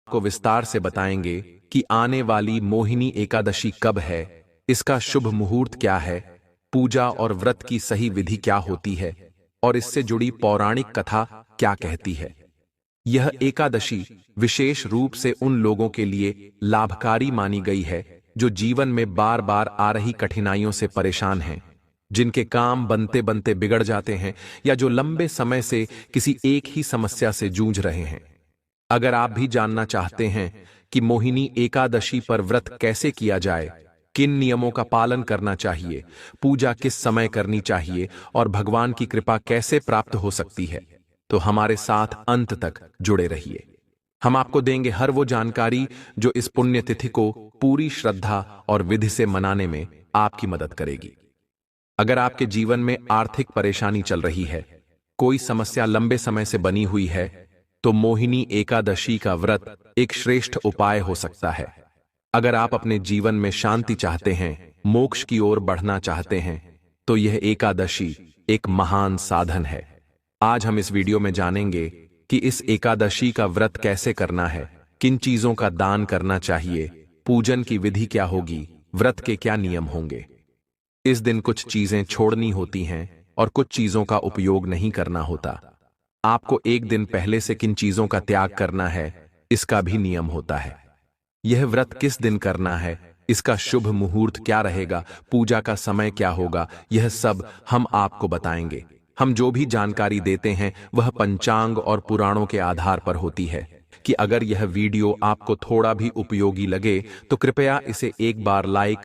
को विस्तार से बताएंगे कि आने वाली मोहिनी एकादशी कब है, इसका शुभ मुहूर्त क्या है, पूजा और व्रत की सही विधि क्या होती है और इससे जुड़ी पौराणिक कथा क्या कहती है। यह एकादशी विशेष रूप से उन लोगों के लिए लाभकारी मानी गई है जो जीवन में बार बार आ रही कठिनाइयों से परेशान हैं, जिनके काम बनते बनते बिगड़ जाते हैं या जो लंबे समय से किसी एक ही समस्या से जूझ रहे हैं। अगर आप भी जानना चाहते हैं कि मोहिनी एकादशी पर व्रत कैसे किया जाए, किन नियमों का पालन करना चाहिए, पूजा किस समय करनी चाहिए और भगवान की कृपा कैसे प्राप्त हो सकती है, तो हमारे साथ अंत तक जुड़े रहिए। हम आपको देंगे हर वो जानकारी जो इस पुण्यतिथि को पूरी श्रद्धा और विधि से मनाने में आपकी मदद करेगी। अगर आपके जीवन में आर्थिक परेशानी चल रही है, कोई समस्या लंबे समय से बनी हुई है, तो मोहिनी एकादशी का व्रत एक श्रेष्ठ उपाय हो सकता है। अगर आप अपने जीवन में शांति चाहते हैं, मोक्ष की ओर बढ़ना चाहते हैं, तो यह एकादशी एक महान साधन है। आज हम इस वीडियो में जानेंगे कि इस एकादशी का व्रत कैसे करना है, किन चीजों का दान करना चाहिए, पूजन की विधि क्या होगी, व्रत के क्या नियम होंगे। इस दिन कुछ चीजें छोड़नी होती हैं और कुछ चीजों का उपयोग नहीं करना होता। आपको एक दिन पहले से किन चीजों का त्याग करना है, इसका भी नियम होता है। यह व्रत किस दिन करना है, इसका शुभ मुहूर्त क्या रहेगा, पूजा का समय क्या होगा, यह सब हम आपको बताएंगे। हम जो भी जानकारी देते हैं वह पंचांग और पुराणों के आधार पर होती है कि अगर यह वीडियो आपको थोड़ा भी उपयोगी लगे तो कृपया इसे एक बार लाइक।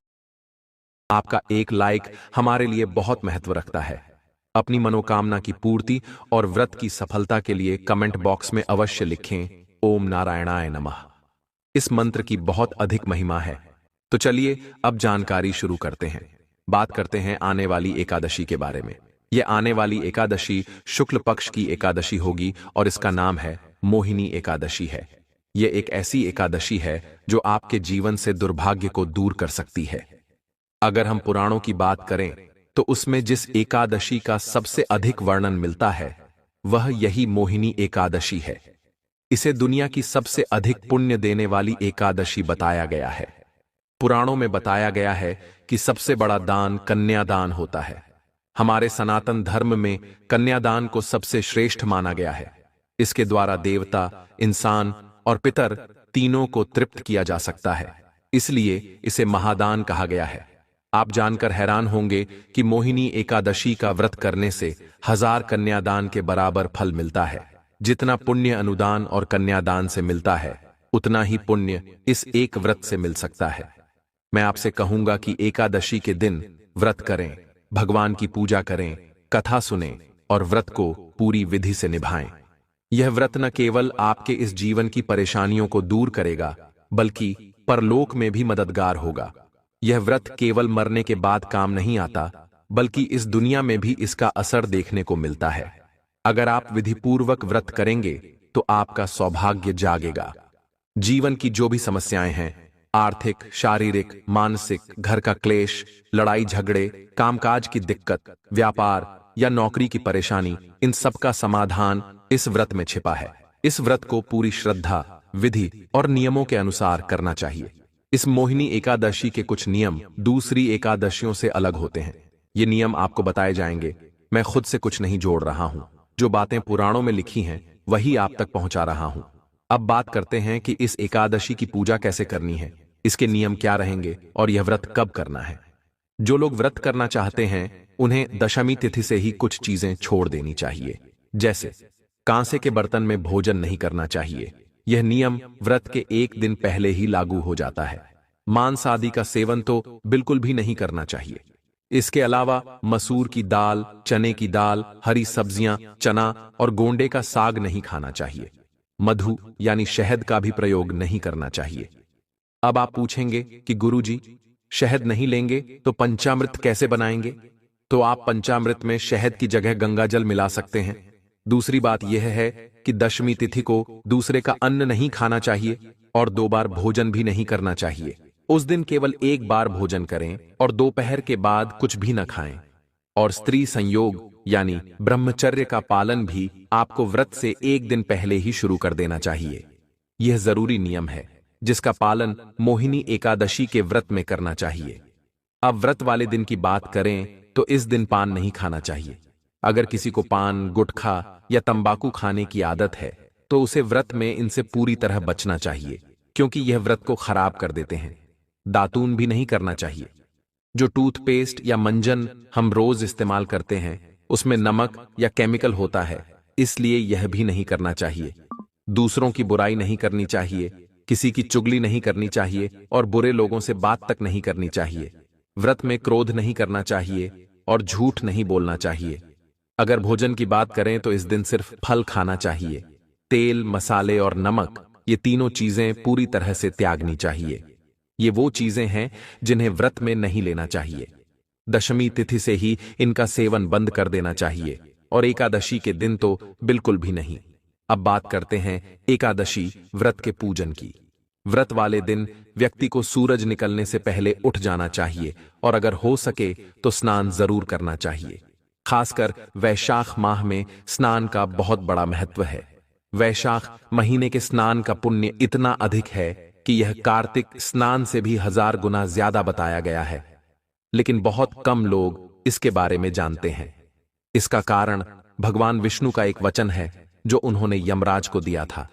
आपका एक लाइक हमारे लिए बहुत महत्व रखता है। अपनी मनोकामना की पूर्ति और व्रत की सफलता के लिए कमेंट बॉक्स में अवश्य लिखें ओम नारायणाय नमः। इस मंत्र की बहुत अधिक महिमा है। तो चलिए अब जानकारी शुरू करते हैं। बात करते हैं आने वाली एकादशी के बारे में। यह आने वाली एकादशी शुक्ल पक्ष की एकादशी होगी और इसका नाम है मोहिनी एकादशी है। यह एक ऐसी एकादशी है जो आपके जीवन से दुर्भाग्य को दूर कर सकती है। अगर हम पुराणों की बात करें तो उसमें जिस एकादशी का सबसे अधिक वर्णन मिलता है वह यही मोहिनी एकादशी है। इसे दुनिया की सबसे अधिक पुण्य देने वाली एकादशी बताया गया है। पुराणों में बताया गया है कि सबसे बड़ा दान कन्यादान होता है। हमारे सनातन धर्म में कन्यादान को सबसे श्रेष्ठ माना गया है। इसके द्वारा देवता, इंसान और पितर तीनों को तृप्त किया जा सकता है, इसलिए इसे महादान कहा गया है। आप जानकर हैरान होंगे कि मोहिनी एकादशी का व्रत करने से 1000 कन्यादान के बराबर फल मिलता है। जितना पुण्य अनुदान और कन्यादान से मिलता है उतना ही पुण्य इस एक व्रत से मिल सकता है। मैं आपसे कहूंगा कि एकादशी के दिन व्रत करें, भगवान की पूजा करें, कथा सुनें और व्रत को पूरी विधि से निभाएं। यह व्रत न केवल आपके इस जीवन की परेशानियों को दूर करेगा बल्कि परलोक में भी मददगार होगा। यह व्रत केवल मरने के बाद काम नहीं आता बल्कि इस दुनिया में भी इसका असर देखने को मिलता है। अगर आप विधिपूर्वक व्रत करेंगे तो आपका सौभाग्य जागेगा। जीवन की जो भी समस्याएं हैं, आर्थिक, शारीरिक, मानसिक, घर का क्लेश, लड़ाई झगड़े, कामकाज की दिक्कत, व्यापार या नौकरी की परेशानी, इन सब का समाधान इस व्रत में छिपा है। इस व्रत को पूरी श्रद्धा, विधि और नियमों के अनुसार करना चाहिए। इस मोहिनी एकादशी के कुछ नियम दूसरी एकादशियों से अलग होते हैं। ये नियम आपको बताए जाएंगे। मैं खुद से कुछ नहीं जोड़ रहा हूं। जो बातें पुराणों में लिखी हैं वही आप तक पहुंचा रहा हूं। अब बात करते हैं कि इस एकादशी की पूजा कैसे करनी है, इसके नियम क्या रहेंगे और यह व्रत कब करना है। जो लोग व्रत करना चाहते हैं उन्हें दशमी तिथि से ही कुछ चीजें छोड़ देनी चाहिए, जैसे कांसे के बर्तन में भोजन नहीं करना चाहिए। यह नियम व्रत के एक दिन पहले ही लागू हो जाता है। मांस आदि का सेवन तो बिल्कुल भी नहीं करना चाहिए। इसके अलावा मसूर की दाल, चने की दाल, हरी सब्जियां, चना और गोंडे का साग नहीं खाना चाहिए। मधु यानी शहद का भी प्रयोग नहीं करना चाहिए। अब आप पूछेंगे कि गुरुजी, शहद नहीं लेंगे तो पंचामृत कैसे बनाएंगे? तो आप पंचामृत में शहद की जगह गंगाजल मिला सकते हैं। दूसरी बात यह है कि दशमी तिथि को दूसरे का अन्न नहीं खाना चाहिए और 2 बार भोजन भी नहीं करना चाहिए। उस दिन केवल 1 बार भोजन करें और दोपहर के बाद कुछ भी न खाएं। और स्त्री संयोग यानी ब्रह्मचर्य का पालन भी आपको व्रत से एक दिन पहले ही शुरू कर देना चाहिए। यह जरूरी नियम है जिसका पालन मोहिनी एकादशी के व्रत में करना चाहिए। अब व्रत वाले दिन की बात करें तो इस दिन पान नहीं खाना चाहिए। अगर किसी को पान, गुटखा या तंबाकू खाने की आदत है तो उसे व्रत में इनसे पूरी तरह बचना चाहिए, क्योंकि यह व्रत को खराब कर देते हैं। दातून भी नहीं करना चाहिए। जो टूथपेस्ट या मंजन हम रोज इस्तेमाल करते हैं उसमें नमक या केमिकल होता है, इसलिए यह भी नहीं करना चाहिए। दूसरों की बुराई नहीं करनी चाहिए, किसी की चुगली नहीं करनी चाहिए और बुरे लोगों से बात तक नहीं करनी चाहिए। व्रत में क्रोध नहीं करना चाहिए और झूठ नहीं बोलना चाहिए। अगर भोजन की बात करें तो इस दिन सिर्फ फल खाना चाहिए। तेल, मसाले और नमक, ये तीनों चीजें पूरी तरह से त्यागनी चाहिए। ये वो चीजें हैं जिन्हें व्रत में नहीं लेना चाहिए। दशमी तिथि से ही इनका सेवन बंद कर देना चाहिए और एकादशी के दिन तो बिल्कुल भी नहीं। अब बात करते हैं एकादशी व्रत के पूजन की। व्रत वाले दिन व्यक्ति को सूरज निकलने से पहले उठ जाना चाहिए और अगर हो सके तो स्नान जरूर करना चाहिए। खासकर वैशाख माह में स्नान का बहुत बड़ा महत्व है। वैशाख महीने के स्नान का पुण्य इतना अधिक है कि यह कार्तिक स्नान से भी 1000 गुना ज्यादा बताया गया है, लेकिन बहुत कम लोग इसके बारे में जानते हैं। इसका कारण भगवान विष्णु का एक वचन है जो उन्होंने यमराज को दिया था।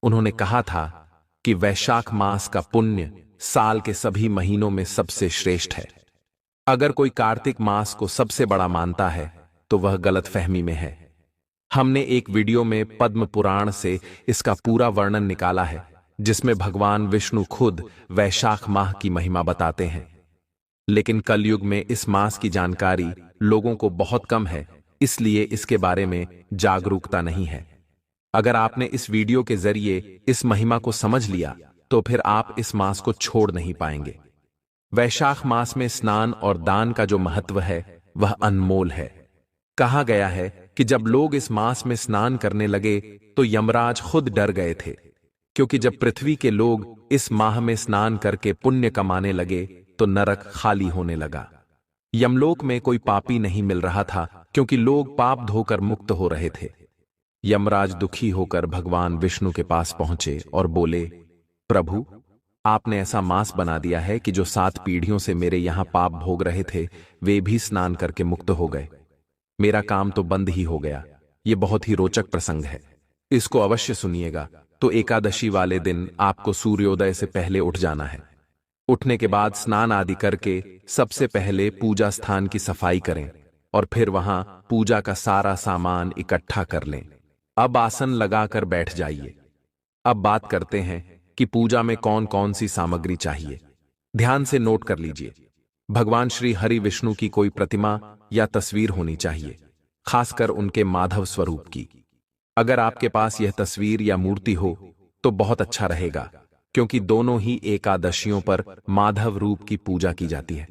उन्होंने कहा था कि वैशाख मास का पुण्य साल के सभी महीनों में सबसे श्रेष्ठ है। अगर कोई कार्तिक मास को सबसे बड़ा मानता है तो वह गलतफहमी में है। हमने एक वीडियो में पद्म पुराण से इसका पूरा वर्णन निकाला है, जिसमें भगवान विष्णु खुद वैशाख माह की महिमा बताते हैं। लेकिन कलयुग में इस मास की जानकारी लोगों को बहुत कम है, इसलिए इसके बारे में जागरूकता नहीं है। अगर आपने इस वीडियो के जरिए इस महिमा को समझ लिया तो फिर आप इस मास को छोड़ नहीं पाएंगे। वैशाख मास में स्नान और दान का जो महत्व है वह अनमोल है। कहा गया है कि जब लोग इस मास में स्नान करने लगे तो यमराज खुद डर गए थे, क्योंकि जब पृथ्वी के लोग इस माह में स्नान करके पुण्य कमाने लगे तो नरक खाली होने लगा। यमलोक में कोई पापी नहीं मिल रहा था, क्योंकि लोग पाप धोकर मुक्त हो रहे थे। यमराज दुखी होकर भगवान विष्णु के पास पहुंचे और बोले, प्रभु, आपने ऐसा मास बना दिया है कि जो 7 पीढ़ियों से मेरे यहां पाप भोग रहे थे वे भी स्नान करके मुक्त हो गए। मेरा काम तो बंद ही हो गया। ये बहुत ही रोचक प्रसंग है, इसको अवश्य सुनिएगा। तो एकादशी वाले दिन आपको सूर्योदय से पहले उठ जाना है। उठने के बाद स्नान आदि करके सबसे पहले पूजा स्थान की सफाई करें और फिर वहां पूजा का सारा सामान इकट्ठा कर लें। अब आसन लगाकर बैठ जाइए। अब बात करते हैं कि पूजा में कौन कौन सी सामग्री चाहिए। ध्यान से नोट कर लीजिए। भगवान श्री हरि विष्णु की कोई प्रतिमा या तस्वीर होनी चाहिए, खासकर उनके माधव स्वरूप की। अगर आपके पास यह तस्वीर या मूर्ति हो तो बहुत अच्छा रहेगा, क्योंकि दोनों ही एकादशियों पर माधव रूप की पूजा की जाती है।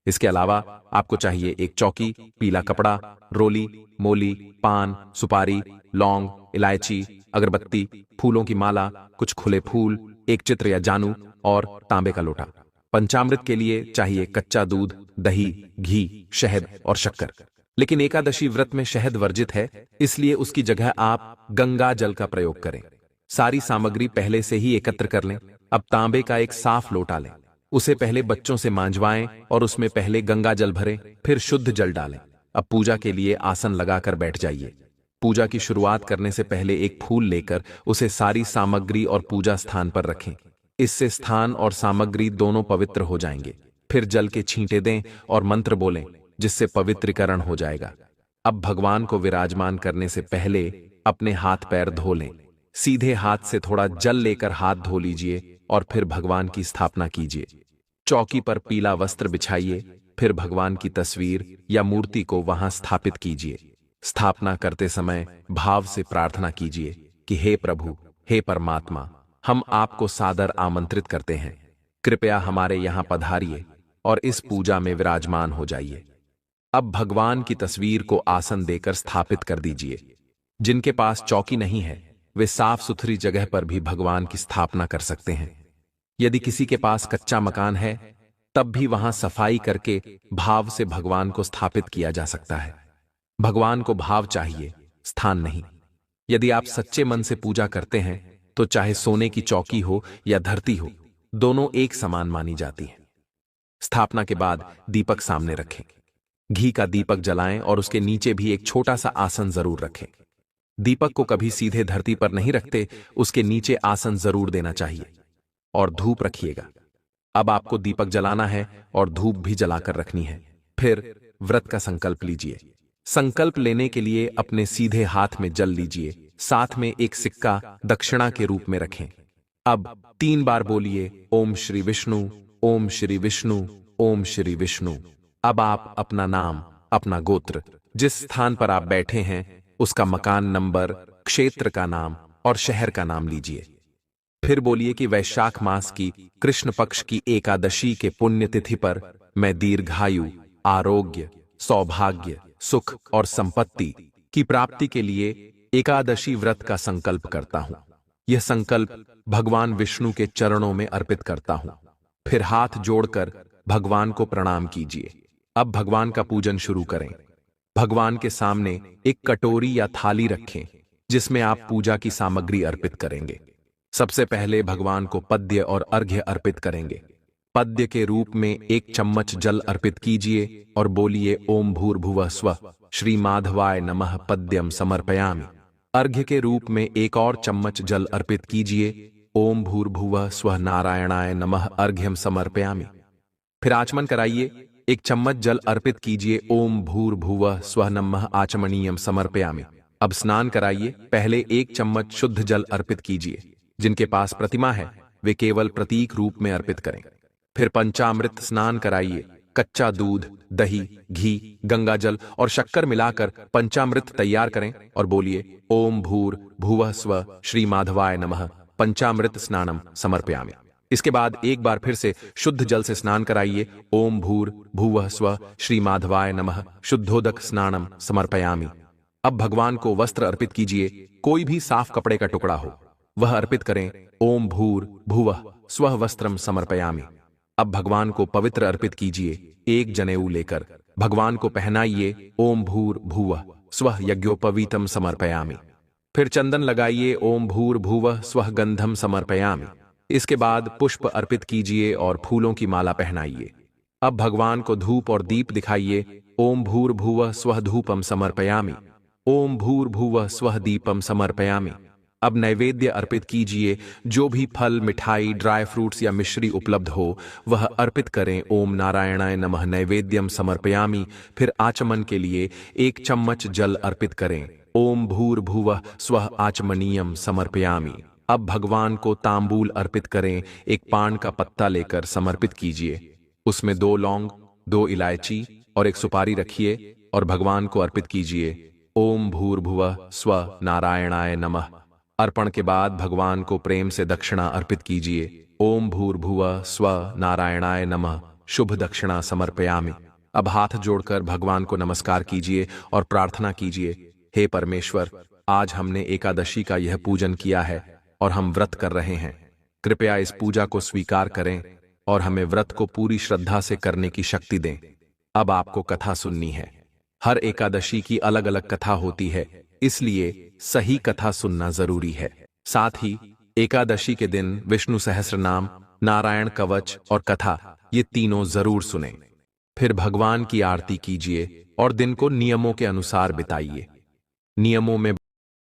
इसके अलावा आपको चाहिए एक चौकी, पीला कपड़ा, रोली, मोली, पान, सुपारी, लौंग, इलायची, अगरबत्ती, फूलों की माला, कुछ खुले फूल, एक चित्र या जानू और तांबे का लोटा। पंचामृत के लिए चाहिए कच्चा दूध, दही, घी, शहद और शक्कर। लेकिन एकादशी व्रत में शहद वर्जित है, इसलिए उसकी जगह आप गंगा जल का प्रयोग करें। सारी सामग्री पहले से ही एकत्र कर लें। अब तांबे का एक साफ लोटा लें, उसे पहले बच्चों से मांझवाएं और उसमें पहले गंगा जल भरें, फिर शुद्ध जल डालें। अब पूजा के लिए आसन लगाकर बैठ जाइए। पूजा की शुरुआत करने से पहले एक फूल लेकर उसे सारी सामग्री और पूजा स्थान पर रखें। इससे स्थान और सामग्री दोनों पवित्र हो जाएंगे। फिर जल के छींटे दें और मंत्र बोलें, जिससे पवित्रीकरण हो जाएगा। अब भगवान को विराजमान करने से पहले अपने हाथ पैर धो लें। सीधे हाथ से थोड़ा जल लेकर हाथ धो लीजिए और फिर भगवान की स्थापना कीजिए। चौकी पर पीला वस्त्र बिछाइए, फिर भगवान की तस्वीर या मूर्ति को वहां स्थापित कीजिए। स्थापना करते समय भाव से प्रार्थना कीजिए कि हे प्रभु, हे परमात्मा, हम आपको सादर आमंत्रित करते हैं। कृपया हमारे यहाँ पधारिए और इस पूजा में विराजमान हो जाइए। अब भगवान की तस्वीर को आसन देकर स्थापित कर दीजिए। जिनके पास चौकी नहीं है वे साफ सुथरी जगह पर भी भगवान की स्थापना कर सकते हैं। यदि किसी के पास कच्चा मकान है तब भी वहां सफाई करके भाव से भगवान को स्थापित किया जा सकता है। भगवान को भाव चाहिए, स्थान नहीं। यदि आप सच्चे मन से पूजा करते हैं तो चाहे सोने की चौकी हो या धरती हो, दोनों एक समान मानी जाती है। स्थापना के बाद दीपक सामने रखें। घी का दीपक जलाएं और उसके नीचे भी एक छोटा सा आसन जरूर रखें। दीपक को कभी सीधे धरती पर नहीं रखते, उसके नीचे आसन जरूर देना चाहिए। और धूप रखिएगा। अब आपको दीपक जलाना है और धूप भी जलाकर रखनी है। फिर व्रत का संकल्प लीजिए। संकल्प लेने के लिए अपने सीधे हाथ में जल लीजिए, साथ में एक सिक्का दक्षिणा के रूप में रखें। अब 3 बार बोलिए ओम श्री विष्णु, ओम श्री विष्णु, ओम श्री विष्णु। अब आप अपना नाम, अपना गोत्र, जिस स्थान पर आप बैठे हैं उसका मकान नंबर, क्षेत्र का नाम और शहर का नाम लीजिए। फिर बोलिए कि वैशाख मास की कृष्ण पक्ष की एकादशी के पुण्य तिथि पर मैं दीर्घायु, आरोग्य, सौभाग्य, सुख और संपत्ति की प्राप्ति के लिए एकादशी व्रत का संकल्प करता हूं। यह संकल्प भगवान विष्णु के चरणों में अर्पित करता हूं। फिर हाथ जोड़कर भगवान को प्रणाम कीजिए। अब भगवान का पूजन शुरू करें। भगवान के सामने एक कटोरी या थाली रखें जिसमें आप पूजा की सामग्री अर्पित करेंगे। सबसे पहले भगवान को पद्य और अर्घ्य अर्पित करेंगे। पद्य के रूप में 1 चम्मच जल अर्पित कीजिए और बोलिए ओम भूर्भुवः स्वः श्री माधवाय नमः पद्यम समर्पयामि। अर्घ्य के रूप में 1 और चम्मच जल अर्पित कीजिए। ओम भूर्भुवः स्वः नारायणाय नमः अर्घ्यम समर्पयामि। फिर आचमन कराइए। 1 चम्मच जल अर्पित कीजिए। ओम भूर्भुवः स्वः नमः आचमनीयम समर्पयामि। अब स्नान कराइए। पहले 1 चम्मच शुद्ध जल अर्पित कीजिए। जिनके पास प्रतिमा है वे केवल प्रतीक रूप में अर्पित करें। फिर पंचामृत स्नान कराइए। कच्चा दूध, दही, घी, गंगाजल और शक्कर मिलाकर पंचामृत तैयार करें और बोलिए ओम भूर्भुवः स्वः श्री माधवाय नमः पंचामृत स्नानम समर्पयामि। इसके बाद एक बार फिर से शुद्ध जल से स्नान कराइए। ओम भूर्भुवः स्वः श्री माधवाय नमः शुद्धोदक स्नानम समर्पयामि। अब भगवान को वस्त्र अर्पित कीजिए। कोई भी साफ कपड़े का टुकड़ा हो वह अर्पित करें। ओम भूर्भुवः स्वः वस्त्रम समर्पयामि। अब भगवान को पवित्र अर्पित कीजिए। 1 जनेऊ लेकर भगवान को पहनाइए। ओम भूर्भुवः स्वः यज्ञोपवीतम समर्पयामि। फिर चंदन लगाइए। ओम भूर्भुवः स्वः गंधम समर्पयामि। इसके बाद पुष्प अर्पित कीजिए और फूलों की माला पहनाइए। अब भगवान को धूप और दीप दिखाइए। ओम भूर्भुवः स्वः धूपम समर्पयामि। ओम भूर्भुवः स्वः दीपम समर्पयामि। अब नैवेद्य अर्पित कीजिए। जो भी फल, मिठाई, ड्राई फ्रूट्स या मिश्री उपलब्ध हो वह अर्पित करें। ओम नारायणाय नमः नैवेद्यम समर्पयामि। फिर आचमन के लिए 1 चम्मच जल अर्पित करें। ओम भूर्भुवः स्वः आचमनीयम समर्पयामि। अब भगवान को तांबूल अर्पित करें। 1 पान का पत्ता लेकर समर्पित कीजिए। उसमें 2 लौंग, 2 इलायची और 1 सुपारी रखिए और भगवान को अर्पित कीजिए। ओम भूर्भुवः स्वः नारायणाय नमः। अर्पण के बाद भगवान को प्रेम से दक्षिणा अर्पित कीजिए। ओम भूर्भुवः स्वः नारायणाय नमः शुभ दक्षिणा समर्पयामि। अब हाथ जोड़कर भगवान को नमस्कार कीजिए और प्रार्थना कीजिए, हे परमेश्वर, आज हमने एकादशी का यह पूजन किया है और हम व्रत कर रहे हैं। कृपया इस पूजा को स्वीकार करें और हमें व्रत को पूरी श्रद्धा से करने की शक्ति दें। अब आपको कथा सुननी है। हर एकादशी की अलग अलग कथा होती है, इसलिए सही कथा सुनना जरूरी है। साथ ही एकादशी के दिन विष्णु सहस्रनाम, नारायण कवच और कथा ये तीनों जरूर सुनें। फिर भगवान की आरती कीजिए और दिन को नियमों के अनुसार बिताइए। नियमों में